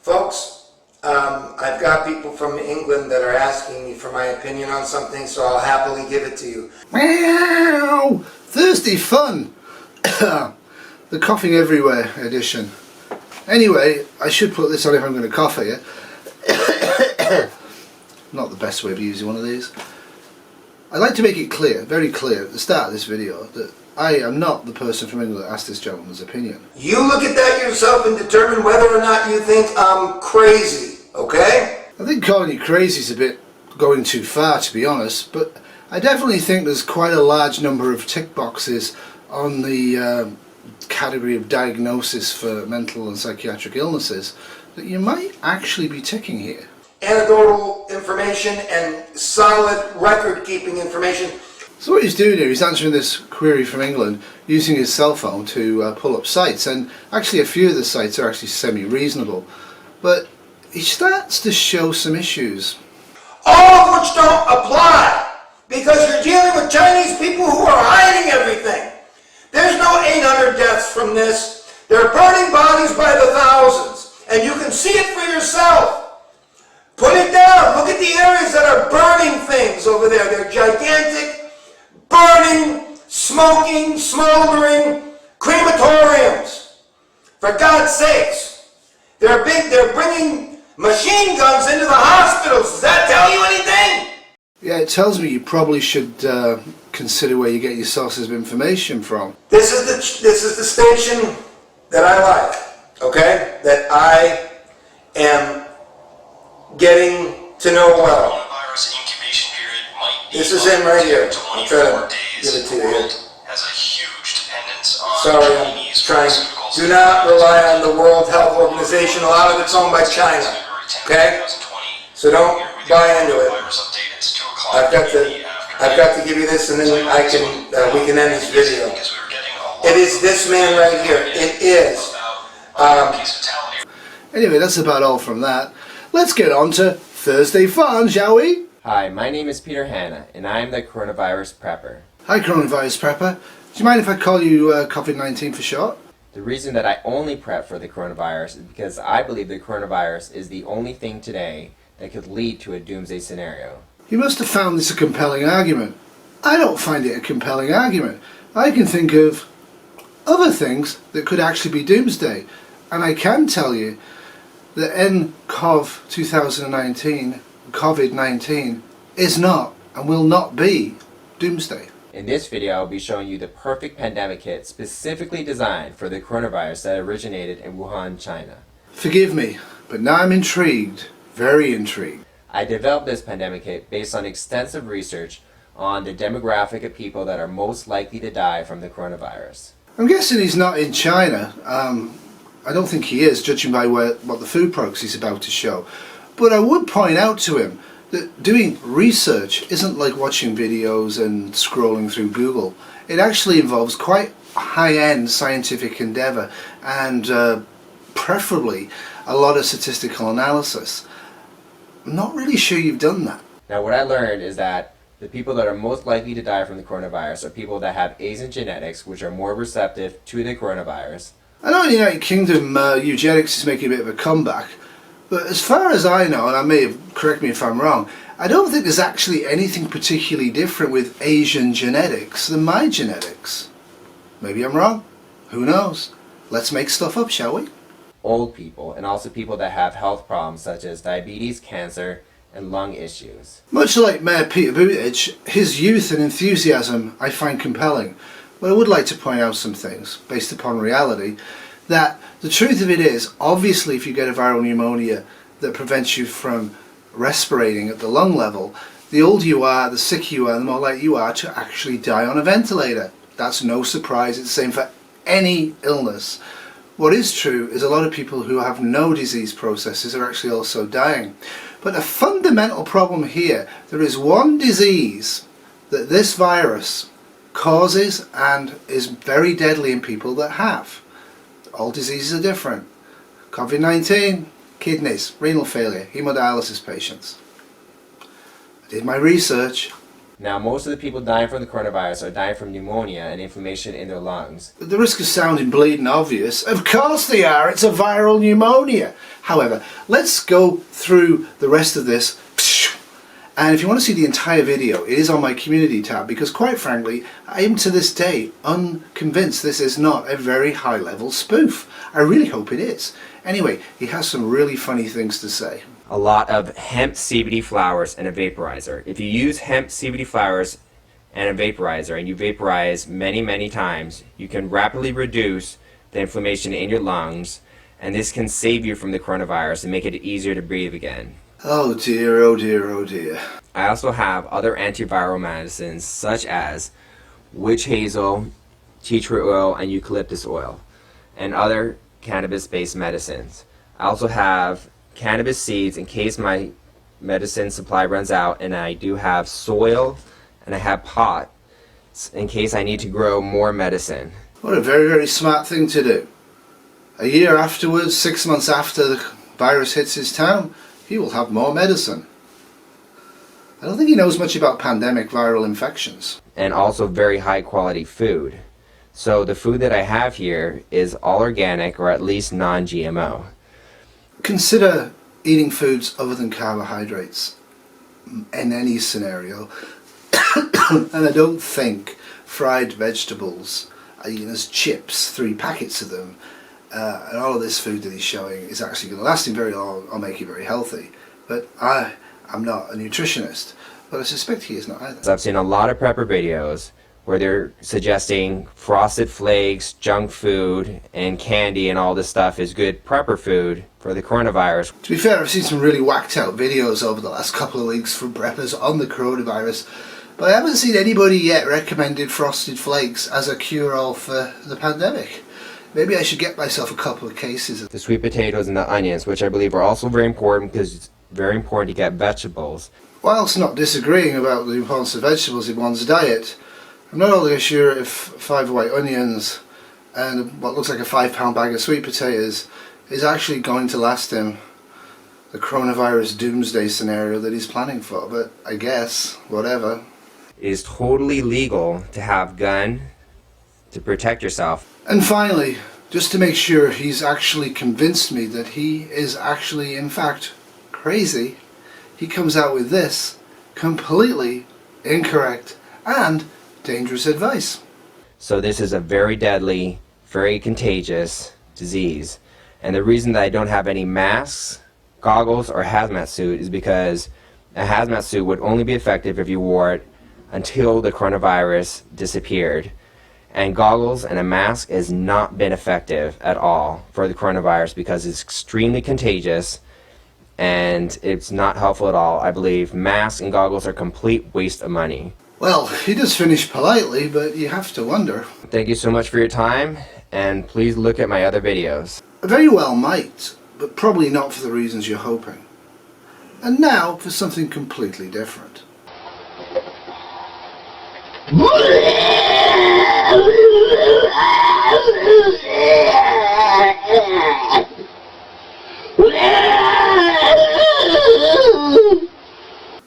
Folks, I've got people from England that are asking me for my opinion on something, so I'll happily give it to you. Meow! Thursday fun! The coughing everywhere edition. Anyway, I should put this on if I'm going to cough at you. Not the best way of using one of these. I'd like to make it clear, very clear at the start of this video, that I am not the person from England that asked this gentleman's opinion. You look at that yourself and determine whether or not you think I'm crazy, okay? I think calling you crazy is a bit going too far, to be honest, but I definitely think there's quite a large number of tick boxes on the category of diagnosis for mental and psychiatric illnesses that you might actually be ticking here. Anecdotal information and solid record-keeping information. So what he's doing here, he's answering this query from England using his cell phone to pull up sites, and actually a few of the sites are actually semi-reasonable, but he starts to show some issues. All of which don't apply, because you're dealing with Chinese people who are hiding everything. There's no 800 deaths from this. They're burning bodies by the thousands, and you can see it for yourself. Put it down. Look at the areas that are burning things over there. They're gigantic, burning, smoking, smoldering crematoriums. For God's sakes. They're bringing machine guns into the hospitals. Does that tell you anything? Yeah, it tells me you probably should consider where you get your sources of information from. This is the station that I like, okay? That I am getting to know well. This is him right here. I'm trying to give it to you here. Sorry, I'm trying. Do not rely on the World Health Organization. A lot of it's owned by China, okay? So don't buy into it. I've got to give you this, and then we can end this video. It is this man right here. It is. Anyway, that's about all from that. Let's get on to Thursday fun, shall we? Hi, my name is Peter Hanna, and I am the Coronavirus Prepper. Hi, Coronavirus Prepper. Do you mind if I call you COVID-19 for short? The reason that I only prep for the coronavirus is because I believe the coronavirus is the only thing today that could lead to a doomsday scenario. You must have found this a compelling argument. I don't find it a compelling argument. I can think of other things that could actually be doomsday. And I can tell you that nCoV 2019, COVID-19, is not and will not be doomsday. In this video, I'll be showing you the perfect pandemic kit specifically designed for the coronavirus that originated in Wuhan, China. Forgive me, but now I'm intrigued, very intrigued. I developed this pandemic kit based on extensive research on the demographic of people that are most likely to die from the coronavirus. I'm guessing he's not in China. I don't think he is, judging by what the food products he's about to show. But I would point out to him that doing research isn't like watching videos and scrolling through Google. It actually involves quite high-end scientific endeavour and preferably a lot of statistical analysis. I'm not really sure you've done that. Now, what I learned is that the people that are most likely to die from the coronavirus are people that have Asian genetics, which are more receptive to the coronavirus. I know in the United Kingdom eugenics is making a bit of a comeback, but as far as I know, and I may have, correct me if I'm wrong, I don't think there's actually anything particularly different with Asian genetics than my genetics. Maybe I'm wrong. Who knows? Let's make stuff up, shall we? Old people, and also people that have health problems such as diabetes, cancer, and lung issues. Much like Mayor Peter Buttigieg, his youth and enthusiasm I find compelling, but I would like to point out some things, based upon reality, that the truth of it is, obviously if you get a viral pneumonia that prevents you from respirating at the lung level, the older you are, the sicker you are, the more likely you are to actually die on a ventilator. That's no surprise, it's the same for any illness. What is true is a lot of people who have no disease processes are actually also dying. But a fundamental problem here, there is one disease that this virus causes and is very deadly in people that have. All diseases are different. COVID-19, kidneys, renal failure, hemodialysis patients. I did my research. Now, most of the people dying from the coronavirus are dying from pneumonia and inflammation in their lungs. At the risk of sounding bleeding obvious, of course they are, it's a viral pneumonia. However, let's go through the rest of this. And if you want to see the entire video, it is on my community tab, because quite frankly, I am to this day unconvinced this is not a very high level spoof. I really hope it is. Anyway, he has some really funny things to say. A lot of hemp CBD flowers and a vaporizer. If you use hemp CBD flowers and a vaporizer and you vaporize many times, you can rapidly reduce the inflammation in your lungs, and this can save you from the coronavirus and make it easier to breathe again. Oh dear, oh dear, oh dear. I also have other antiviral medicines such as witch hazel, tea tree oil, and eucalyptus oil, and other cannabis-based medicines. I also have cannabis seeds in case my medicine supply runs out, and I do have soil and I have pot in case I need to grow more medicine. What a very, very smart thing to do. A year afterwards, 6 months after the virus hits his town, he will have more medicine. I don't think he knows much about pandemic viral infections. And also very high quality food. So the food that I have here is all organic, or at least non-GMO. Consider eating foods other than carbohydrates in any scenario. And I don't think fried vegetables are eaten as chips, 3 packets of them, and all of this food that he's showing is actually going to last him very long or make you very healthy. But I'm not a nutritionist, but I suspect he is not either. I've seen a lot of prepper videos where they're suggesting frosted flakes, junk food, and candy and all this stuff is good prepper food for the coronavirus. To be fair, I've seen some really whacked out videos over the last couple of weeks from preppers on the coronavirus, but I haven't seen anybody yet recommended frosted flakes as a cure-all for the pandemic. Maybe I should get myself a couple of cases of The sweet potatoes and the onions, which I believe are also very important because it's very important to get vegetables. Whilst not disagreeing about the importance of vegetables in one's diet, I'm not always sure if 5 white onions and what looks like a £5 bag of sweet potatoes is actually going to last him the coronavirus doomsday scenario that he's planning for, but I guess, whatever. It is totally legal to have a gun to protect yourself. And finally, just to make sure he's actually convinced me that he is actually, in fact, crazy, he comes out with this completely incorrect and dangerous advice. So this is a very deadly, very contagious disease. And the reason that I don't have any masks, goggles, or hazmat suit is because a hazmat suit would only be effective if you wore it until the coronavirus disappeared. And goggles and a mask has not been effective at all for the coronavirus because it's extremely contagious and it's not helpful at all. I believe masks and goggles are a complete waste of money. Well, he does finish politely, but you have to wonder. Thank you so much for your time, and please look at my other videos. I very well might, but probably not for the reasons you're hoping. And now for something completely different.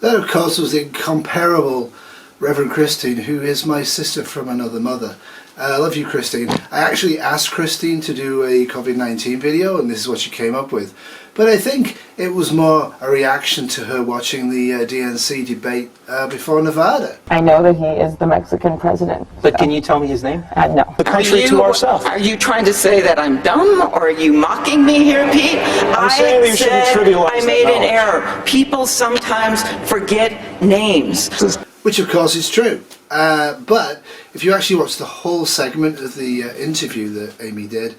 That, of course, was the incomparable Reverend Christine, who is my sister from another mother. I love you, Christine. I actually asked Christine to do a COVID-19 video, and this is what she came up with. But I think it was more a reaction to her watching the DNC debate before Nevada. I know that he is the Mexican president. But can you tell me his name? No. The country to ourselves. Are you trying to say that I'm dumb, or are you mocking me here, Pete? I'm saying that you shouldn't trivialize I made that an knowledge. error. People sometimes forget names. Which of course is true. But if you actually watch the whole segment of the interview that Amy did,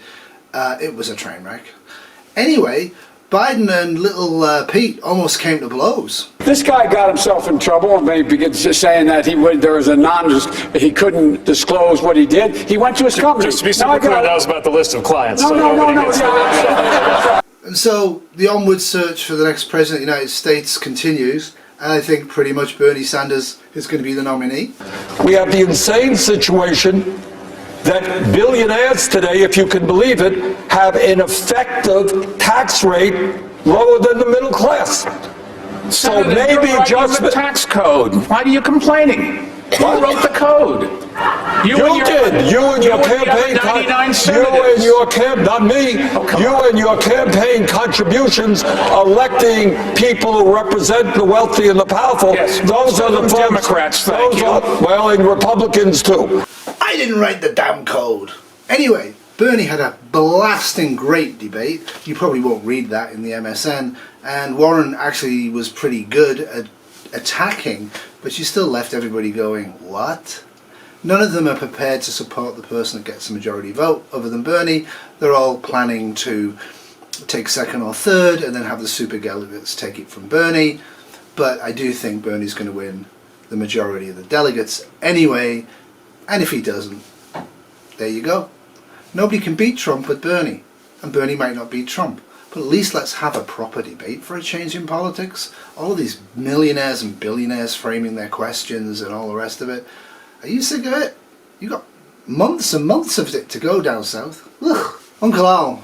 it was a train wreck. Anyway, Biden and little Pete almost came to blows. This guy got himself in trouble and they began saying that there was he couldn't disclose what he did. He went to his company. Just to be super clear, that was about the list of clients. No. And so the onward search for the next president of the United States continues. And I think pretty much Bernie Sanders is going to be the nominee. We have the insane situation that billionaires today, if you can believe it, have an effective tax rate lower than the middle class. So Senator, maybe you're writing just the tax code. Why are you complaining? Who wrote the code? You did. You and your campaign. Not me. You and your campaign contributions, electing people who represent the wealthy and the powerful. Yes, those are the folks. Democrats. Thank you. Well, and Republicans too. I didn't write the damn code. Anyway, Bernie had a blasting great debate. You probably won't read that in the MSN. And Warren actually was pretty good at attacking, but she still left everybody going, what? None of them are prepared to support the person that gets the majority vote other than Bernie. They're all planning to take second or third and then have the super delegates take it from Bernie. But I do think Bernie's going to win the majority of the delegates anyway. And if he doesn't, there you go. Nobody can beat Trump but Bernie. And Bernie might not beat Trump. But at least let's have a proper debate for a change in politics. All of these millionaires and billionaires framing their questions and all the rest of it. Are you sick of it? You got months and months of it to go down south. Ugh. Uncle Al,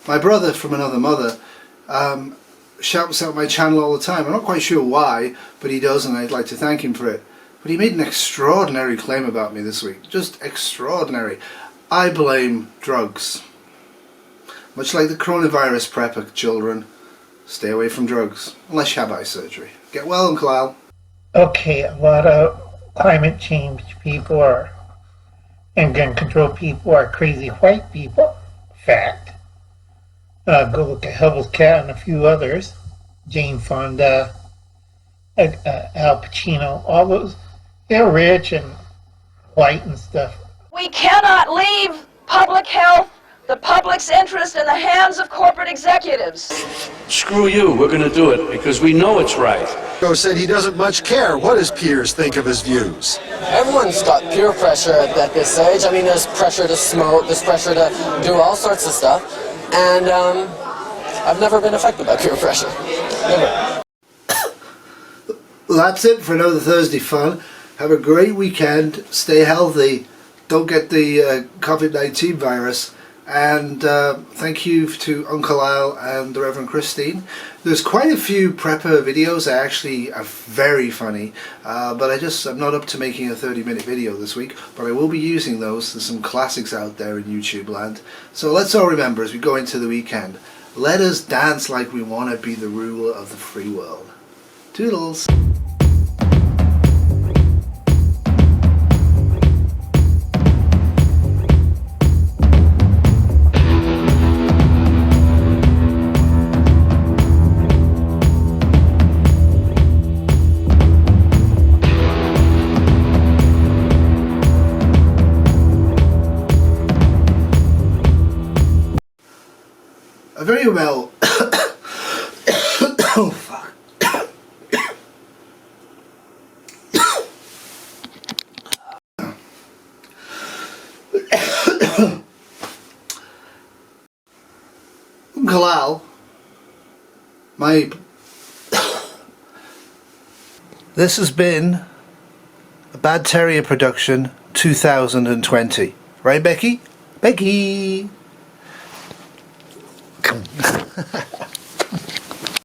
my brother from another mother, shouts out my channel all the time. I'm not quite sure why, but he does, and I'd like to thank him for it. But he made an extraordinary claim about me this week. Just extraordinary. I blame drugs. Much like the coronavirus prepper children, stay away from drugs, unless you have eye surgery. Get well, Uncle Al. Okay, a lot of climate change people and gun control people are crazy white people. Fact. Go look at Hubbles Cat and a few others. Jane Fonda, Al Pacino, all those. They're rich and white and stuff. We cannot leave public health, the public's interest, in the hands of corporate executives. Screw you, we're going to do it because we know it's right. Joe said he doesn't much care what his peers think of his views. Everyone's got peer pressure at this age. I mean, there's pressure to smoke, there's pressure to do all sorts of stuff. And I've never been affected by peer pressure. Never. Well, that's it for another Thursday fun. Have a great weekend. Stay healthy. Don't get the COVID-19 virus. And thank you to Uncle Al and the Reverend Christine. There's quite a few prepper videos that actually are very funny, but I'm not up to making a 30-minute video this week, but I will be using those. There's some classics out there in YouTube land. So let's all remember as we go into the weekend, let us dance like we want to be the ruler of the free world. Toodles! Very well. Oh, fuck. Uncle Al, this has been a Bad Terrier production 2020. Right, Becky? Becky!